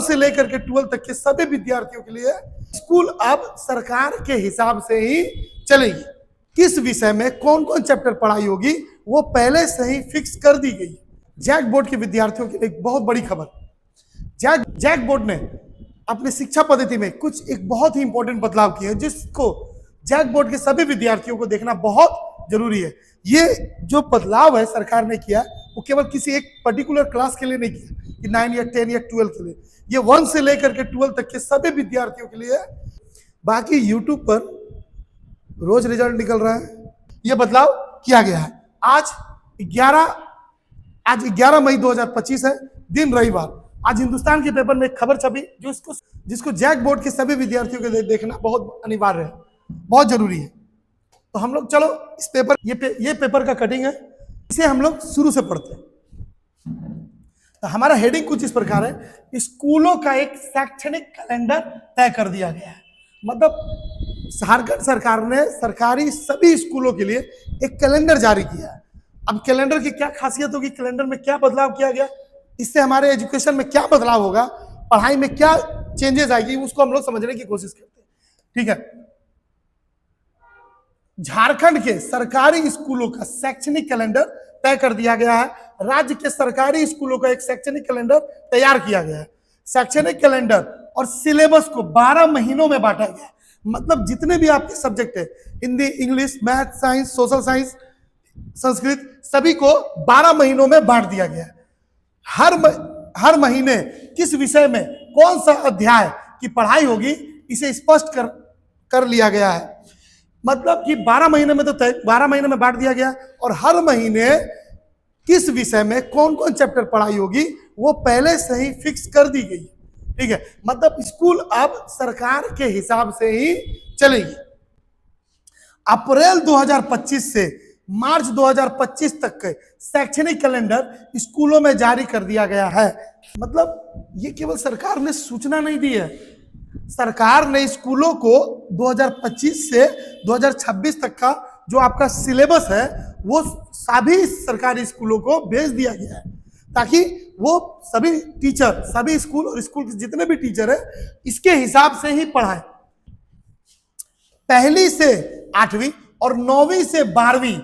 से लेकर के 12 तक के सभी विद्यार्थियों के लिए स्कूल अब सरकार के हिसाब से ही चलेगी। किस विषय में कौन कौन चैप्टर पढ़ाई होगी वो पहले से ही फिक्स कर दी गई। जैक बोर्ड के विद्यार्थियों के लिए एक बहुत बड़ी खबर। जैक बोर्ड ने अपनी शिक्षा पद्धति में कुछ एक बहुत ही इंपॉर्टेंट बदलाव किए हैं, जिसको जैक बोर्ड के सभी विद्यार्थियों को देखना बहुत जरूरी है। ये जो बदलाव है सरकार ने किया वो केवल किसी एक पर्टिकुलर क्लास के लिए नहीं किया कि 9 या 10 या 12 के लिए, ये 1 से लेकर के 12 तक के सभी विद्यार्थियों के लिए। बाकी यूट्यूब पर रोज रिजल्ट निकल रहा है, ये बदलाव किया गया है। आज 11 मई 2025 है, दिन रविवार। आज हिंदुस्तान के पेपर में एक खबर छपी जिसको जैक बोर्ड के सभी विद्यार्थियों के लिए देखना बहुत अनिवार्य है, बहुत जरूरी है। तो हम लोग चलो इस पेपर ये पेपर का कटिंग है, इसे हम लोग शुरू से पढ़ते हैं। तो हमारा हेडिंग कुछ इस प्रकार है, स्कूलों का एक शैक्षणिक कैलेंडर तय कर दिया गया है। मतलब झारखंड सरकार ने सरकारी सभी स्कूलों के लिए एक कैलेंडर जारी किया है। अब कैलेंडर की क्या खासियत होगी, कैलेंडर में क्या बदलाव किया गया, इससे हमारे एजुकेशन में क्या बदलाव होगा, पढ़ाई में क्या चेंजेस आएगी, उसको हम लोग समझने की कोशिश करते हैं। ठीक है, झारखंड के सरकारी स्कूलों का शैक्षणिक कैलेंडर तय कर दिया गया है। राज्य के सरकारी स्कूलों का एक शैक्षणिक कैलेंडर तैयार किया गया है। शैक्षणिक कैलेंडर और सिलेबस को 12 महीनों में बांटा गया है। मतलब जितने भी आपके सब्जेक्ट है, Hindi, English, math, science, social science, Sanskrit, सभी को 12 महीनों में बांट दिया गया है। हर महीने किस विषय में कौन सा अध्याय की पढ़ाई होगी इसे स्पष्ट कर लिया गया है। मतलब कि 12 महीने में 12 महीने में बांट दिया गया, और हर महीने किस विषय में कौन कौन चैप्टर पढ़ाई होगी वो पहले से ही फिक्स कर दी गई। ठीक है, मतलब स्कूल अब सरकार के हिसाब से ही चलेगी। अप्रैल 2025 से मार्च 2025 तक के शैक्षणिक कैलेंडर स्कूलों में जारी कर दिया गया है। मतलब ये केवल सरकार ने सूचना नहीं दी है, सरकार ने स्कूलों को 2025 से 2026 तक का जो आपका सिलेबस है वो सभी सरकारी स्कूलों को भेज दिया गया है, ताकि वो सभी टीचर, सभी स्कूल और स्कूल के जितने भी टीचर है इसके हिसाब से ही पढ़ाएं। 1ली से 8वीं और 9वीं से 12वीं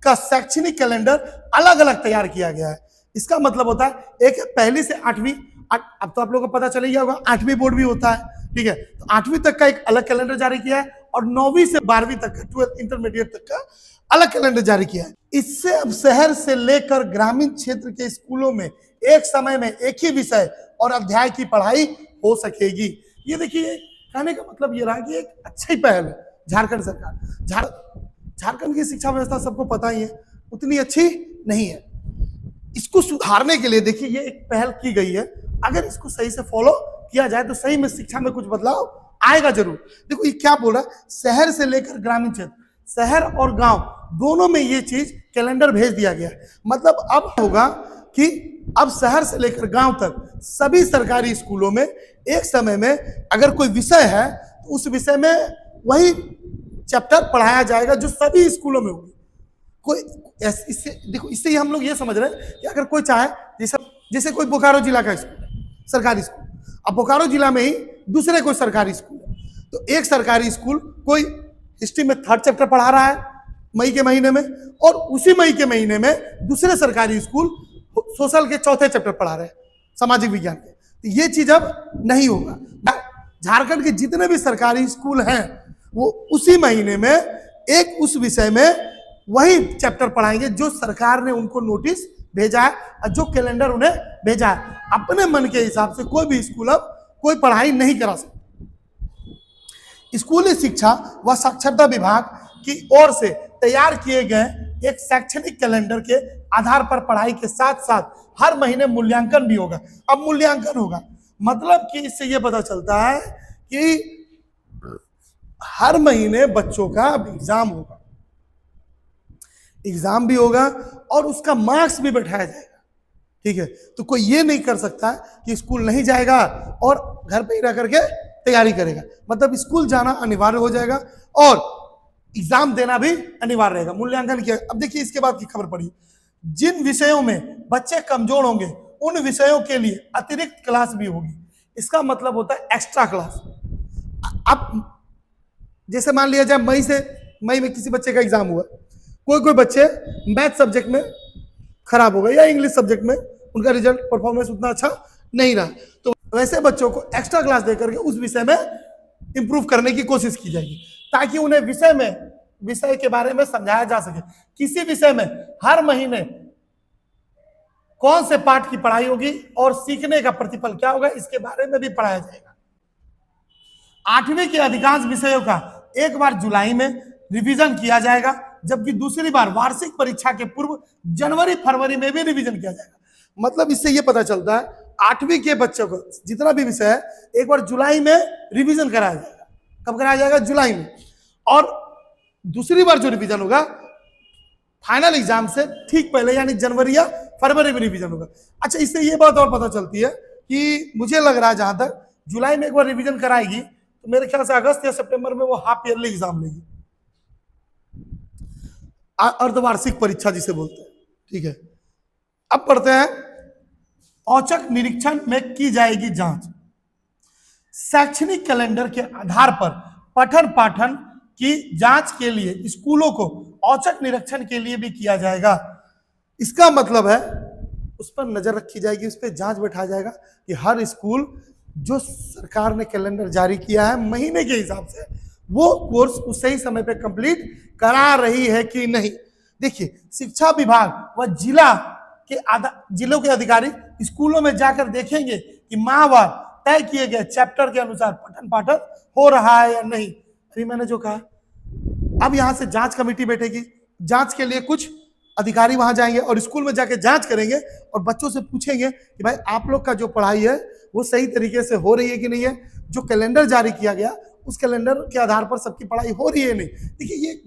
का शैक्षणिक कैलेंडर अलग अलग तैयार किया गया है। इसका मतलब होता है एक 1ली से 8वीं, अब तो आप लोगों को पता चल गया होगा 8वीं बोर्ड भी होता है। ठीक है, तो 8वीं तक का एक अलग कैलेंडर जारी किया है और 9वीं से 12वीं तक का 12th इंटरमीडिएट तक का अलग कैलेंडर जारी किया है। इससे अब शहर से लेकर ग्रामीण क्षेत्र के स्कूलों में एक समय में एक ही विषय और अध्याय की पढ़ाई हो सकेगी। ये देखिए, कहने का मतलब ये रहा कि एक अच्छी पहल है झारखंड सरकार। झारखंड की शिक्षा व्यवस्था सबको पता ही है, उतनी अच्छी नहीं है। इसको सुधारने के लिए देखिए ये एक पहल की गई है। अगर इसको सही से फॉलो किया जाए तो सही में शिक्षा में कुछ बदलाव आएगा जरूर। देखो ये क्या बोला, शहर से लेकर ग्रामीण क्षेत्र, शहर और गांव दोनों में ये चीज कैलेंडर भेज दिया गया है। मतलब अब होगा कि अब शहर से लेकर गांव तक सभी सरकारी स्कूलों में एक समय में अगर कोई विषय है तो उस विषय में वही चैप्टर पढ़ाया जाएगा जो सभी स्कूलों में होगी। कोई इससे देखो, इससे ही हम लोग ये समझ रहे हैं कि अगर कोई चाहे, जैसे कोई बोकारो जिला का स्कूल है, सरकारी स्कूल, अब बोकारो जिला में ही दूसरे कोई सरकारी स्कूल है, तो एक सरकारी स्कूल कोई हिस्ट्री में 3rd चैप्टर पढ़ा रहा है मई के महीने में, और उसी मई के महीने में दूसरे सरकारी स्कूल सोशल के 4थे चैप्टर पढ़ा रहे हैं, सामाजिक विज्ञान के। तो ये चीज अब नहीं होगा। झारखंड के जितने भी सरकारी स्कूल हैं वो उसी महीने में एक उस विषय में वही चैप्टर पढ़ाएंगे जो सरकार ने उनको नोटिस भेजा है और जो कैलेंडर उन्हें भेजा है। अपने मन के हिसाब से कोई भी स्कूल अब कोई पढ़ाई नहीं करा सकता। स्कूली शिक्षा व साक्षरता विभाग की ओर से तैयार किए गए एक शैक्षणिक कैलेंडर के आधार पर पढ़ाई के साथ साथ हर महीने मूल्यांकन भी होगा। अब मूल्यांकन होगा मतलब कि इससे यह पता चलता है कि हर महीने बच्चों का एग्जाम होगा, एग्जाम भी होगा और उसका मार्क्स भी बैठाया जाएगा। ठीक है, तो कोई ये नहीं कर सकता कि स्कूल नहीं जाएगा और घर पे ही रह करके तैयारी करेगा। मतलब स्कूल जाना अनिवार्य हो जाएगा और एग्जाम देना भी अनिवार्य रहेगा। मूल्यांकन किया। अब देखिए इसके बाद की खबर पड़ी, जिन विषयों में बच्चे कमजोर होंगे उन विषयों के लिए अतिरिक्त क्लास भी होगी। इसका मतलब होता है एक्स्ट्रा क्लास। अब जैसे मान लिया जाए मई में किसी बच्चे का एग्जाम हुआ, कोई बच्चे मैथ सब्जेक्ट में खराब हो गए या इंग्लिश सब्जेक्ट में उनका रिजल्ट परफॉर्मेंस उतना अच्छा नहीं रहा, तो वैसे बच्चों को एक्स्ट्रा क्लास देकर के उस विषय में इंप्रूव करने की कोशिश की जाएगी, ताकि उन्हें विषय के बारे में समझाया जा सके। किसी विषय में हर महीने कौन से पाठ की पढ़ाई होगी और सीखने का प्रतिफल क्या होगा, इसके बारे में भी पढ़ाया जाएगा। 8वीं के अधिकांश विषयों का एक बार जुलाई में रिवीजन किया जाएगा, जबकि दूसरी बार वार्षिक परीक्षा के पूर्व जनवरी फरवरी में भी रिवीजन किया जाएगा। मतलब इससे यह पता चलता है 8वीं के बच्चों को जितना भी विषय है एक बार जुलाई में रिवीजन कराया जाएगा। कब कराया जाएगा? जुलाई में। और दूसरी बार जो रिवीजन होगा फाइनल एग्जाम से ठीक पहले यानी जनवरी या फरवरी में रिवीजन होगा। अच्छा, इससे ये बात और पता चलती है कि मुझे लग रहा है जहां तक जुलाई में एक बार रिवीजन कराएगी तो मेरे ख्याल से अगस्त या सितंबर में वो हाफ ईयरली एग्जाम लेगी, अर्धवार्षिक परीक्षा जिसे बोलते हैं। ठीक है, अब पढ़ते हैं औचक निरीक्षण में की जाएगी जांच। शैक्षणिक कैलेंडर के आधार पर पठन पाठन की जांच के लिए स्कूलों को औचक निरीक्षण के लिए भी किया जाएगा। इसका मतलब है उस पर नजर रखी जाएगी, उस पर जांच बैठाया जाएगा कि हर स्कूल जो सरकार ने कैलेंडर जारी किया है महीने के हिसाब से वो कोर्स उस सही समय पे कंप्लीट करा रही है कि नहीं। देखिए, शिक्षा विभाग व जिलों के अधिकारी स्कूलों में जाकर देखेंगे कि माहवार तय किए गए चैप्टर के अनुसार पठन पाठन हो रहा है या नहीं। अभी मैंने जो कहा, अब यहां से जांच कमेटी बैठेगी, जांच के लिए कुछ अधिकारी वहां जाएंगे और स्कूल में जाके जांच करेंगे और बच्चों से पूछेंगे कि भाई आप लोग का जो पढ़ाई है वो सही तरीके से हो रही है कि नहीं है, जो कैलेंडर जारी किया गया उस कैलेंडर के आधार पर सबकी पढ़ाई हो रही है नहीं। देखिए, ये एक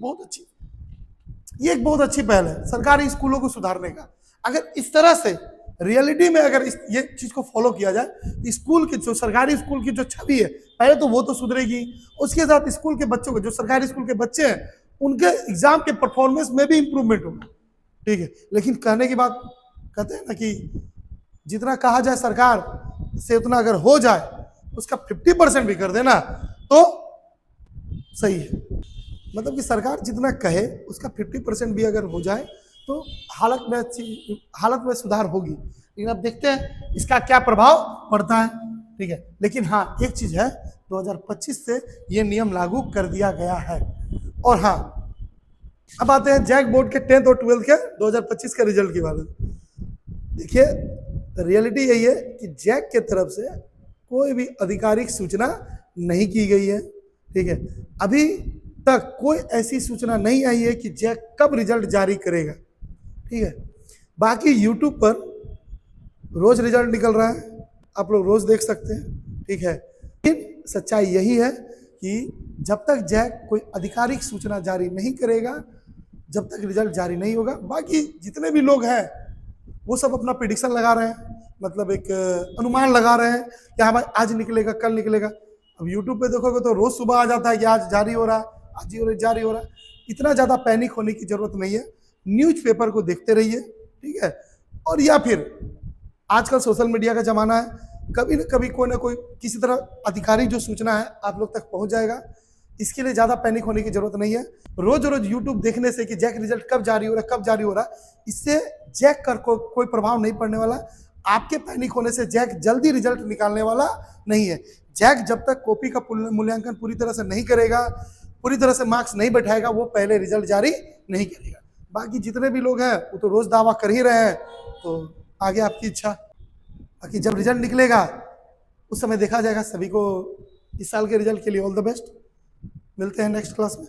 बहुत अच्छी पहल है सरकारी स्कूलों को सुधारने का। अगर इस तरह से रियलिटी में अगर ये चीज को फॉलो किया जाए तो स्कूल की जो सरकारी स्कूल की जो छवि है पहले तो वो तो सुधरेगी, उसके साथ स्कूल के बच्चों को, जो सरकारी स्कूल के बच्चे हैं उनके एग्जाम के परफॉर्मेंस में भी इंप्रूवमेंट होगा। ठीक है, लेकिन कहने की बात कहते हैं ना कि जितना कहा जाए सरकार से उतना अगर हो जाए, उसका 50% भी कर देना तो सही है। मतलब कि सरकार जितना कहे उसका 50% भी अगर हो जाए तो हालत में सुधार होगी। लेकिन अब देखते हैं इसका क्या प्रभाव पड़ता है। ठीक है, लेकिन हाँ एक चीज है, 2025 से ये नियम लागू कर दिया गया है। और हाँ, अब आते हैं जैक बोर्ड के 10th और 12th के 2025 के रिजल्ट की बात। देखिए, रियलिटी यही है कि जैक के तरफ से कोई भी आधिकारिक सूचना नहीं की गई है। ठीक है, अभी तक कोई ऐसी सूचना नहीं आई है कि जैक कब रिजल्ट जारी करेगा। ठीक है, बाकी यूट्यूब पर रोज रिजल्ट निकल रहा है, आप लोग रोज देख सकते हैं। ठीक है, लेकिन सच्चाई यही है कि जब तक जैक कोई आधिकारिक सूचना जारी नहीं करेगा, जब तक रिजल्ट जारी नहीं होगा, बाकी जितने भी लोग हैं वो सब अपना प्रिडिक्शन लगा रहे हैं, मतलब एक अनुमान लगा रहे हैं कि हाँ भाई आज निकलेगा, कल निकलेगा। अब यूट्यूब पे देखोगे तो रोज सुबह आ जाता है कि आज जारी हो रहा है, आज ही जारी हो रहा है। इतना ज़्यादा पैनिक होने की जरूरत नहीं है, न्यूज़पेपर को देखते रहिए। ठीक है, और या फिर आजकल सोशल मीडिया का जमाना है, कभी न कभी कोई ना कोई किसी तरह आधिकारिक जो सूचना है आप लोग तक पहुंच जाएगा। इसके लिए ज़्यादा पैनिक होने की जरूरत नहीं है। रोज रोज यूट्यूब देखने से कि जैक रिजल्ट कब जारी हो रहा है, कब जारी हो रहा है, इससे जैक कर कोई प्रभाव नहीं पड़ने वाला। आपके पैनिक होने से जैक जल्दी रिजल्ट निकालने वाला नहीं है। जैक जब तक कॉपी का मूल्यांकन पूरी तरह से नहीं करेगा, पूरी तरह से मार्क्स नहीं बैठाएगा, वो पहले रिजल्ट जारी नहीं करेगा। बाकी जितने भी लोग हैं वो तो रोज दावा कर ही रहे हैं, तो आगे आपकी इच्छा। बाकी जब रिजल्ट निकलेगा उस समय देखा जाएगा। सभी को इस साल के रिजल्ट के लिए ऑल द बेस्ट। मिलते हैं नेक्स्ट क्लास में।